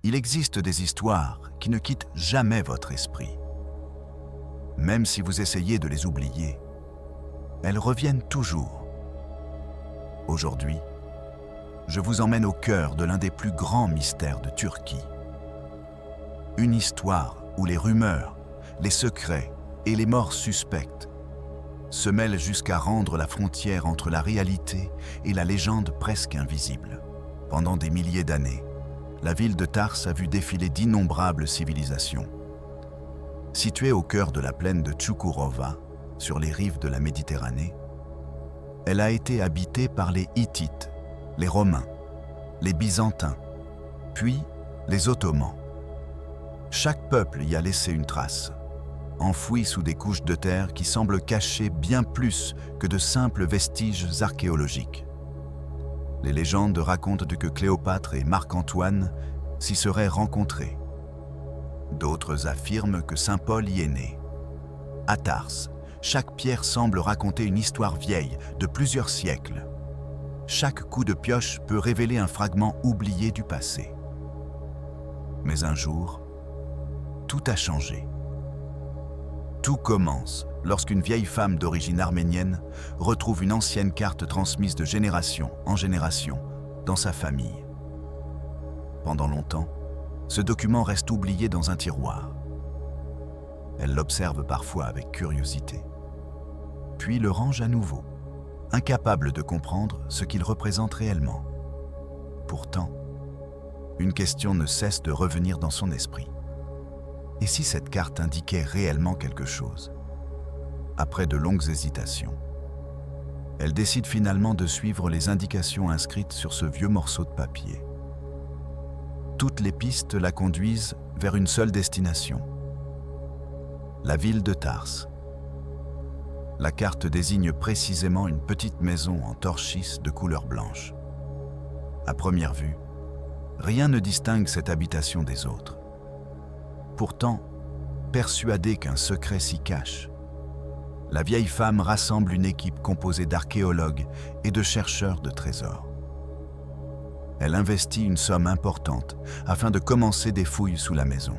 Il existe des histoires qui ne quittent jamais votre esprit. Même si vous essayez de les oublier, elles reviennent toujours. Aujourd'hui, je vous emmène au cœur de l'un des plus grands mystères de Turquie. Une histoire où les rumeurs, les secrets et les morts suspectes se mêlent jusqu'à rendre la frontière entre la réalité et la légende presque invisible. Pendant des milliers d'années, la ville de Tars a vu défiler d'innombrables civilisations. Située au cœur de la plaine de Çukurova, sur les rives de la Méditerranée, elle a été habitée par les Hittites, les Romains, les Byzantins, puis les Ottomans. Chaque peuple y a laissé une trace, enfouie sous des couches de terre qui semblent cacher bien plus que de simples vestiges archéologiques. Les légendes racontent que Cléopâtre et Marc-Antoine s'y seraient rencontrés. D'autres affirment que saint Paul y est né. À Tars, chaque pierre semble raconter une histoire vieille de plusieurs siècles. Chaque coup de pioche peut révéler un fragment oublié du passé. Mais un jour, tout a changé. Tout commence lorsqu'une vieille femme d'origine arménienne retrouve une ancienne carte transmise de génération en génération dans sa famille. Pendant longtemps, ce document reste oublié dans un tiroir. Elle l'observe parfois avec curiosité, puis le range à nouveau, incapable de comprendre ce qu'il représente réellement. Pourtant, une question ne cesse de revenir dans son esprit. Et si cette carte indiquait réellement quelque chose? Après de longues hésitations, elle décide finalement de suivre les indications inscrites sur ce vieux morceau de papier. Toutes les pistes la conduisent vers une seule destination: la ville de Tars. La carte désigne précisément une petite maison en torchis de couleur blanche. À première vue, rien ne distingue cette habitation des autres. Pourtant, persuadée qu'un secret s'y cache, la vieille femme rassemble une équipe composée d'archéologues et de chercheurs de trésors. Elle investit une somme importante afin de commencer des fouilles sous la maison.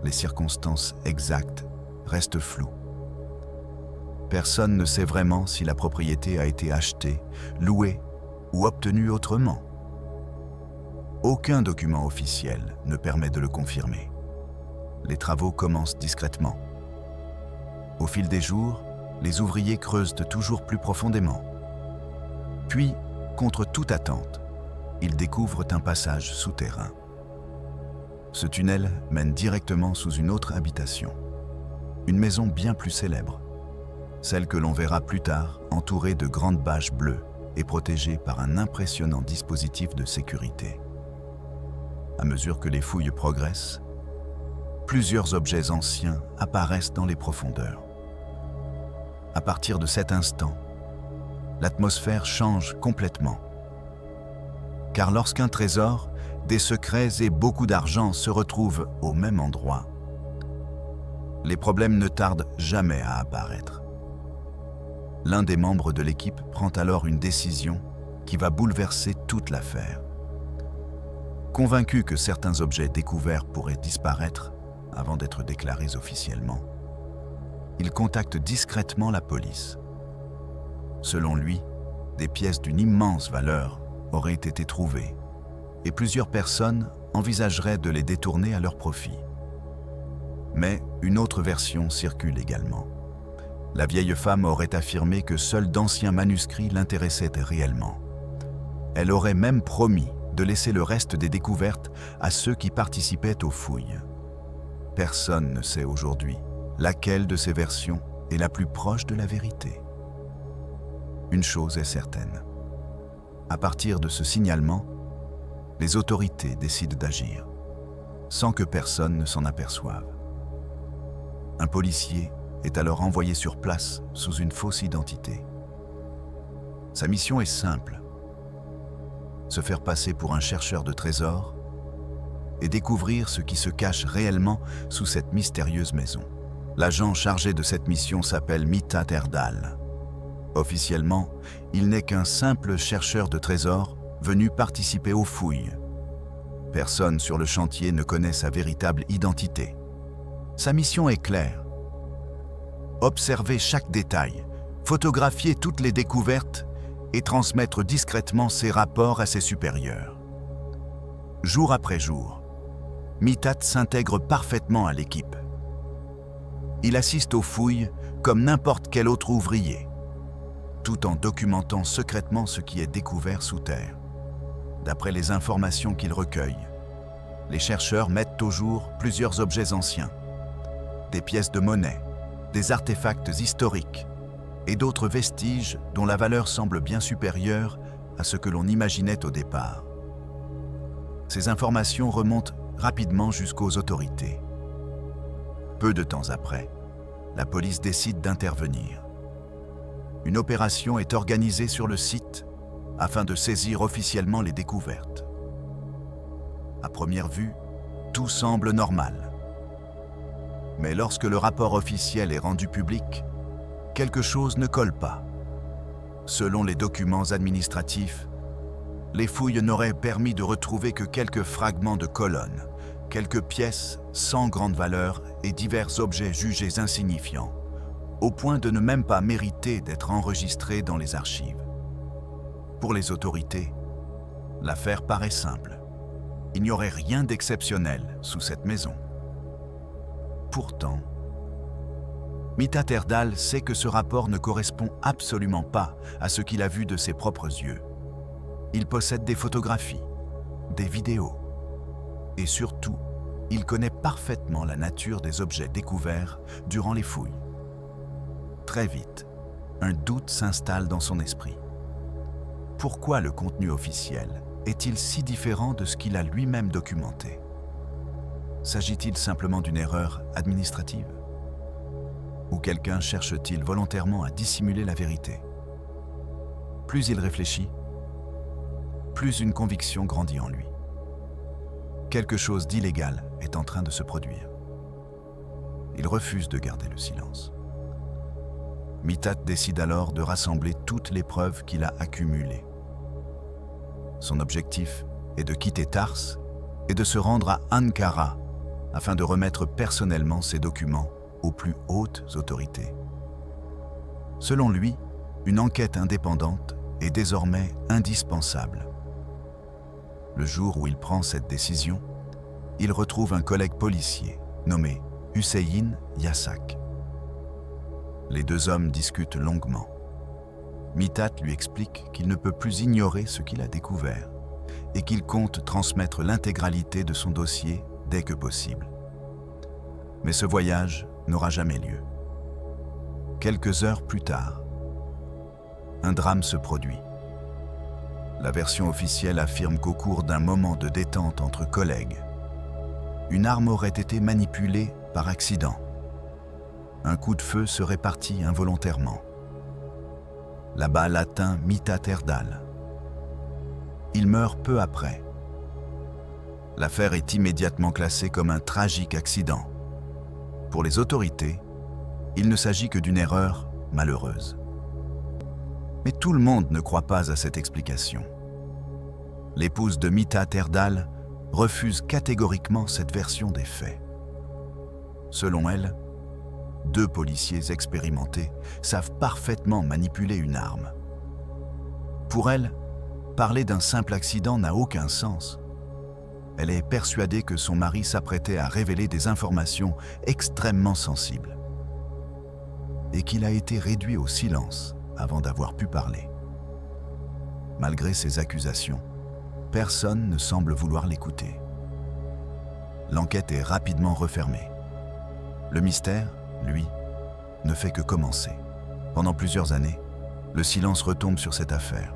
Les circonstances exactes restent floues. Personne ne sait vraiment si la propriété a été achetée, louée ou obtenue autrement. Aucun document officiel ne permet de le confirmer. Les travaux commencent discrètement. Au fil des jours, les ouvriers creusent toujours plus profondément. Puis, contre toute attente, ils découvrent un passage souterrain. Ce tunnel mène directement sous une autre habitation, une maison bien plus célèbre, celle que l'on verra plus tard entourée de grandes bâches bleues et protégée par un impressionnant dispositif de sécurité. À mesure que les fouilles progressent, plusieurs objets anciens apparaissent dans les profondeurs. À partir de cet instant, l'atmosphère change complètement. Car lorsqu'un trésor, des secrets et beaucoup d'argent se retrouvent au même endroit, les problèmes ne tardent jamais à apparaître. L'un des membres de l'équipe prend alors une décision qui va bouleverser toute l'affaire. Convaincu que certains objets découverts pourraient disparaître avant d'être déclarés officiellement, il contacte discrètement la police. Selon lui, des pièces d'une immense valeur auraient été trouvées et plusieurs personnes envisageraient de les détourner à leur profit. Mais une autre version circule également. La vieille femme aurait affirmé que seuls d'anciens manuscrits l'intéressaient réellement. Elle aurait même promis de laisser le reste des découvertes à ceux qui participaient aux fouilles. Personne ne sait aujourd'hui laquelle de ces versions est la plus proche de la vérité. Une chose est certaine. À partir de ce signalement, les autorités décident d'agir, sans que personne ne s'en aperçoive. Un policier est alors envoyé sur place sous une fausse identité. Sa mission est simple: se faire passer pour un chercheur de trésors et découvrir ce qui se cache réellement sous cette mystérieuse maison. L'agent chargé de cette mission s'appelle Mithat Erdal. Officiellement, il n'est qu'un simple chercheur de trésors venu participer aux fouilles. Personne sur le chantier ne connaît sa véritable identité. Sa mission est claire. Observer chaque détail, photographier toutes les découvertes et transmettre discrètement ses rapports à ses supérieurs. Jour après jour, Mithat s'intègre parfaitement à l'équipe. Il assiste aux fouilles comme n'importe quel autre ouvrier, tout en documentant secrètement ce qui est découvert sous terre. D'après les informations qu'il recueille, les chercheurs mettent au jour plusieurs objets anciens, des pièces de monnaie, des artefacts historiques et d'autres vestiges dont la valeur semble bien supérieure à ce que l'on imaginait au départ. Ces informations remontent rapidement jusqu'aux autorités. Peu de temps après, la police décide d'intervenir. Une opération est organisée sur le site afin de saisir officiellement les découvertes. À première vue, tout semble normal. Mais lorsque le rapport officiel est rendu public, quelque chose ne colle pas. Selon les documents administratifs, les fouilles n'auraient permis de retrouver que quelques fragments de colonnes, quelques pièces sans grande valeur et divers objets jugés insignifiants, au point de ne même pas mériter d'être enregistrés dans les archives. Pour les autorités, l'affaire paraît simple. Il n'y aurait rien d'exceptionnel sous cette maison. Pourtant, Mithat Erdal sait que ce rapport ne correspond absolument pas à ce qu'il a vu de ses propres yeux. Il possède des photographies, des vidéos, et surtout, il connaît parfaitement la nature des objets découverts durant les fouilles. Très vite, un doute s'installe dans son esprit. Pourquoi le contenu officiel est-il si différent de ce qu'il a lui-même documenté? S'agit-il simplement d'une erreur administrative? Ou quelqu'un cherche-t-il volontairement à dissimuler la vérité? Plus il réfléchit, plus une conviction grandit en lui. Quelque chose d'illégal est en train de se produire. Il refuse de garder le silence. Mithat décide alors de rassembler toutes les preuves qu'il a accumulées. Son objectif est de quitter Tars et de se rendre à Ankara afin de remettre personnellement ces documents aux plus hautes autorités. Selon lui, une enquête indépendante est désormais indispensable. Le jour où il prend cette décision, il retrouve un collègue policier nommé Hüseyin Yasak. Les deux hommes discutent longuement. Mithat lui explique qu'il ne peut plus ignorer ce qu'il a découvert et qu'il compte transmettre l'intégralité de son dossier dès que possible. Mais ce voyage n'aura jamais lieu. Quelques heures plus tard, un drame se produit. La version officielle affirme qu'au cours d'un moment de détente entre collègues, une arme aurait été manipulée par accident. Un coup de feu serait parti involontairement. La balle atteint Mithat Erdal. Il meurt peu après. L'affaire est immédiatement classée comme un tragique accident. Pour les autorités, il ne s'agit que d'une erreur malheureuse. Mais tout le monde ne croit pas à cette explication. L'épouse de Mithat Erdal refuse catégoriquement cette version des faits. Selon elle, deux policiers expérimentés savent parfaitement manipuler une arme. Pour elle, parler d'un simple accident n'a aucun sens. Elle est persuadée que son mari s'apprêtait à révéler des informations extrêmement sensibles et qu'il a été réduit au silence avant d'avoir pu parler. Malgré ces accusations, personne ne semble vouloir l'écouter. L'enquête est rapidement refermée. Le mystère, lui, ne fait que commencer. Pendant plusieurs années, le silence retombe sur cette affaire.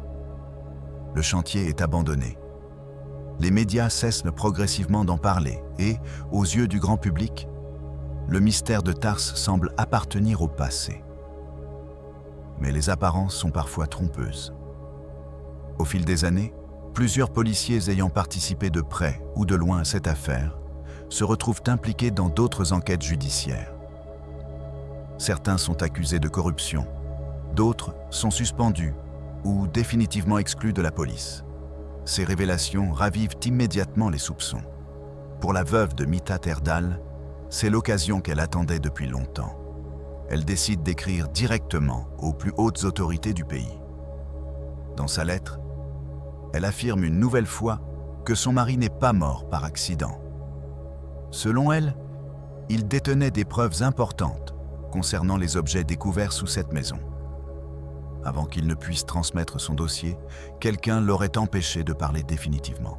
Le chantier est abandonné. Les médias cessent progressivement d'en parler et, aux yeux du grand public, le mystère de Tars semble appartenir au passé. Mais les apparences sont parfois trompeuses. Au fil des années, plusieurs policiers ayant participé de près ou de loin à cette affaire se retrouvent impliqués dans d'autres enquêtes judiciaires. Certains sont accusés de corruption, d'autres sont suspendus ou définitivement exclus de la police. Ces révélations ravivent immédiatement les soupçons. Pour la veuve de Mithat Erdal, c'est l'occasion qu'elle attendait depuis longtemps. Elle décide d'écrire directement aux plus hautes autorités du pays. Dans sa lettre, elle affirme une nouvelle fois que son mari n'est pas mort par accident. Selon elle, il détenait des preuves importantes concernant les objets découverts sous cette maison. Avant qu'il ne puisse transmettre son dossier, quelqu'un l'aurait empêché de parler définitivement.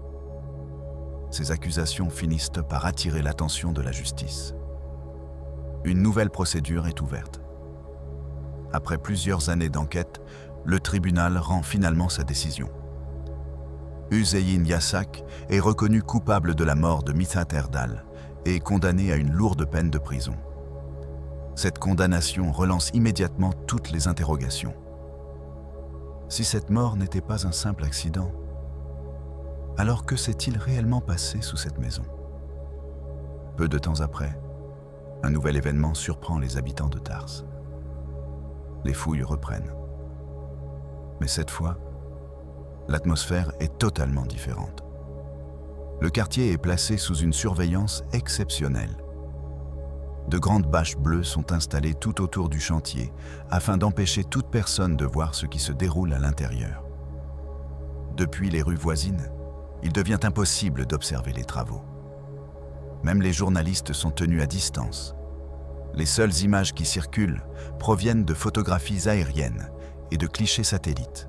Ces accusations finissent par attirer l'attention de la justice. Une nouvelle procédure est ouverte. Après plusieurs années d'enquête, le tribunal rend finalement sa décision. Hüseyin Yasak est reconnu coupable de la mort de Mithat Erdal et est condamné à une lourde peine de prison. Cette condamnation relance immédiatement toutes les interrogations. Si cette mort n'était pas un simple accident, alors que s'est-il réellement passé sous cette maison? Peu de temps après, un nouvel événement surprend les habitants de Tars. Les fouilles reprennent. Mais cette fois, l'atmosphère est totalement différente. Le quartier est placé sous une surveillance exceptionnelle. De grandes bâches bleues sont installées tout autour du chantier afin d'empêcher toute personne de voir ce qui se déroule à l'intérieur. Depuis les rues voisines, il devient impossible d'observer les travaux. Même les journalistes sont tenus à distance. Les seules images qui circulent proviennent de photographies aériennes et de clichés satellites.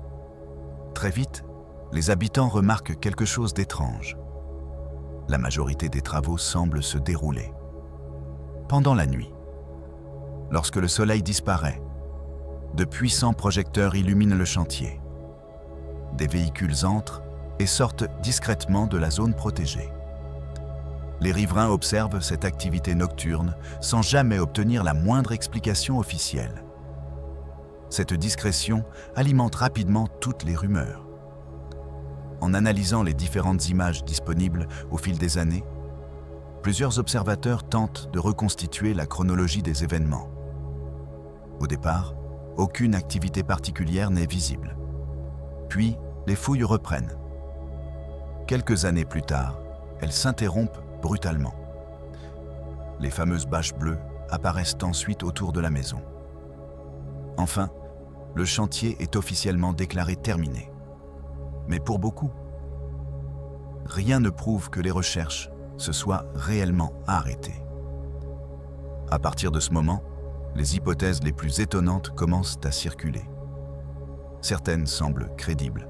Très vite, les habitants remarquent quelque chose d'étrange. La majorité des travaux semblent se dérouler pendant la nuit. Lorsque le soleil disparaît, de puissants projecteurs illuminent le chantier. Des véhicules entrent et sortent discrètement de la zone protégée. Les riverains observent cette activité nocturne sans jamais obtenir la moindre explication officielle. Cette discrétion alimente rapidement toutes les rumeurs. En analysant les différentes images disponibles au fil des années, plusieurs observateurs tentent de reconstituer la chronologie des événements. Au départ, aucune activité particulière n'est visible. Puis, les fouilles reprennent. Quelques années plus tard, elles s'interrompent brutalement. Les fameuses bâches bleues apparaissent ensuite autour de la maison. Enfin, le chantier est officiellement déclaré terminé. Mais pour beaucoup, rien ne prouve que les recherches se soient réellement arrêtées. À partir de ce moment, les hypothèses les plus étonnantes commencent à circuler. Certaines semblent crédibles,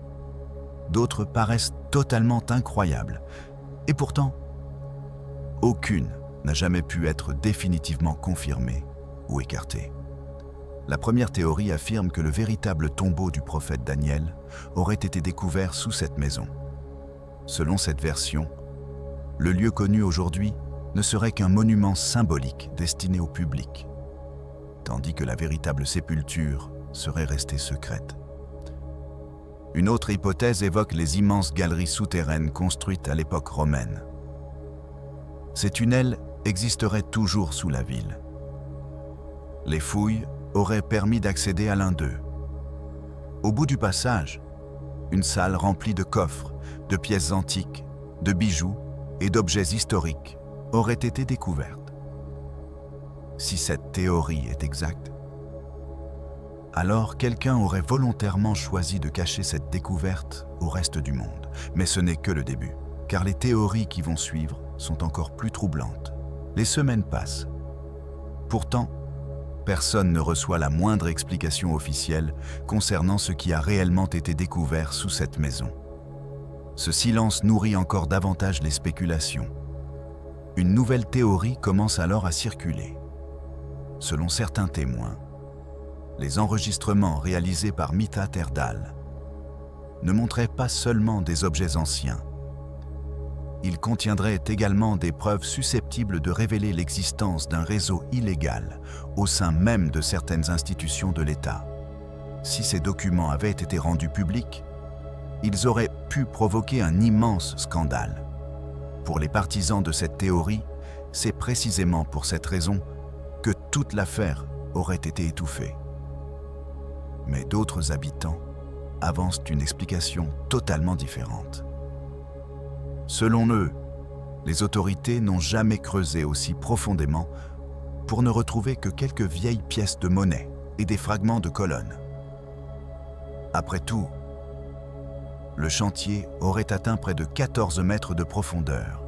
d'autres paraissent totalement incroyables, et pourtant, aucune n'a jamais pu être définitivement confirmée ou écartée. La première théorie affirme que le véritable tombeau du prophète Daniel aurait été découvert sous cette maison. Selon cette version, le lieu connu aujourd'hui ne serait qu'un monument symbolique destiné au public, tandis que la véritable sépulture serait restée secrète. Une autre hypothèse évoque les immenses galeries souterraines construites à l'époque romaine. Ces tunnels existeraient toujours sous la ville. Les fouilles auraient permis d'accéder à l'un d'eux. Au bout du passage, une salle remplie de coffres, de pièces antiques, de bijoux et d'objets historiques aurait été découverte. Si cette théorie est exacte, alors quelqu'un aurait volontairement choisi de cacher cette découverte au reste du monde. Mais ce n'est que le début, car les théories qui vont suivre sont encore plus troublantes. Les semaines passent. Pourtant, personne ne reçoit la moindre explication officielle concernant ce qui a réellement été découvert sous cette maison. Ce silence nourrit encore davantage les spéculations. Une nouvelle théorie commence alors à circuler. Selon certains témoins, les enregistrements réalisés par Mithat Erdal ne montraient pas seulement des objets anciens. Ils contiendraient également des preuves susceptibles de révéler l'existence d'un réseau illégal au sein même de certaines institutions de l'État. Si ces documents avaient été rendus publics, ils auraient pu provoquer un immense scandale. Pour les partisans de cette théorie, c'est précisément pour cette raison que toute l'affaire aurait été étouffée. Mais d'autres habitants avancent une explication totalement différente. Selon eux, les autorités n'ont jamais creusé aussi profondément pour ne retrouver que quelques vieilles pièces de monnaie et des fragments de colonnes. Après tout, le chantier aurait atteint près de 14 mètres de profondeur.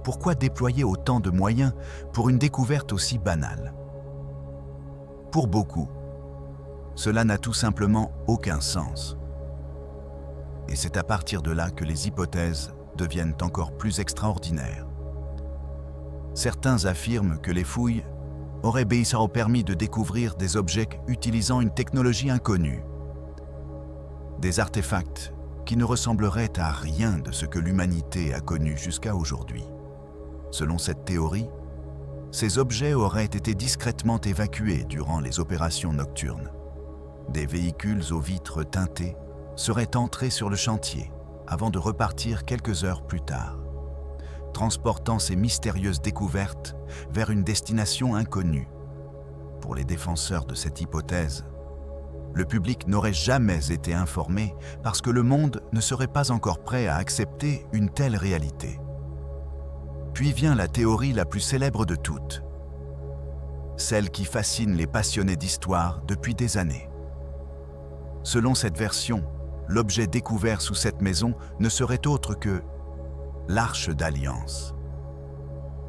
Pourquoi déployer autant de moyens pour une découverte aussi banale? Pour beaucoup, cela n'a tout simplement aucun sens. Et c'est à partir de là que les hypothèses deviennent encore plus extraordinaires. Certains affirment que les fouilles auraient permis de découvrir des objets utilisant une technologie inconnue. Des artefacts qui ne ressembleraient à rien de ce que l'humanité a connu jusqu'à aujourd'hui. Selon cette théorie, ces objets auraient été discrètement évacués durant les opérations nocturnes. Des véhicules aux vitres teintées seraient entrés sur le chantier avant de repartir quelques heures plus tard, transportant ces mystérieuses découvertes vers une destination inconnue. Pour les défenseurs de cette hypothèse, le public n'aurait jamais été informé parce que le monde ne serait pas encore prêt à accepter une telle réalité. Puis vient la théorie la plus célèbre de toutes, celle qui fascine les passionnés d'histoire depuis des années. Selon cette version, l'objet découvert sous cette maison ne serait autre que l'Arche d'Alliance,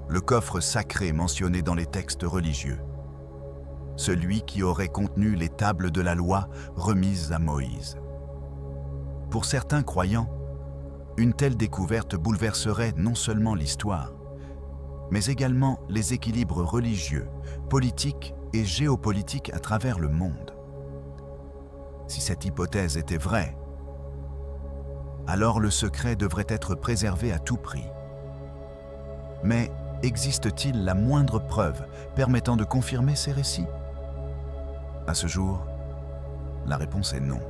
le coffre sacré mentionné dans les textes religieux, celui qui aurait contenu les tables de la loi remises à Moïse. Pour certains croyants, une telle découverte bouleverserait non seulement l'histoire, mais également les équilibres religieux, politiques et géopolitiques à travers le monde. Si cette hypothèse était vraie, alors le secret devrait être préservé à tout prix. Mais existe-t-il la moindre preuve permettant de confirmer ces récits? À ce jour, la réponse est non.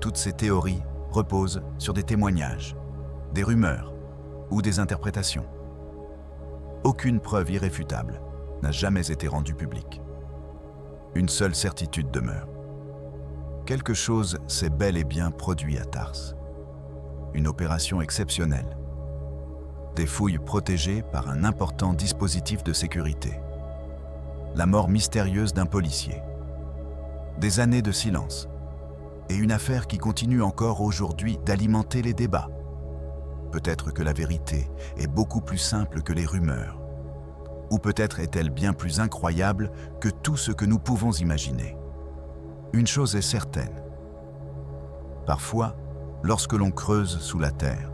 Toutes ces théories reposent sur des témoignages, des rumeurs ou des interprétations. Aucune preuve irréfutable n'a jamais été rendue publique. Une seule certitude demeure. Quelque chose s'est bel et bien produit à Tars. Une opération exceptionnelle. Des fouilles protégées par un important dispositif de sécurité. La mort mystérieuse d'un policier. Des années de silence. Et une affaire qui continue encore aujourd'hui d'alimenter les débats. Peut-être que la vérité est beaucoup plus simple que les rumeurs. Ou peut-être est-elle bien plus incroyable que tout ce que nous pouvons imaginer. Une chose est certaine. Parfois, lorsque l'on creuse sous la terre,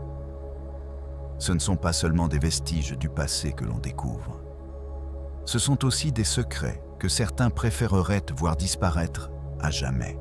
ce ne sont pas seulement des vestiges du passé que l'on découvre. Ce sont aussi des secrets que certains préféreraient voir disparaître à jamais.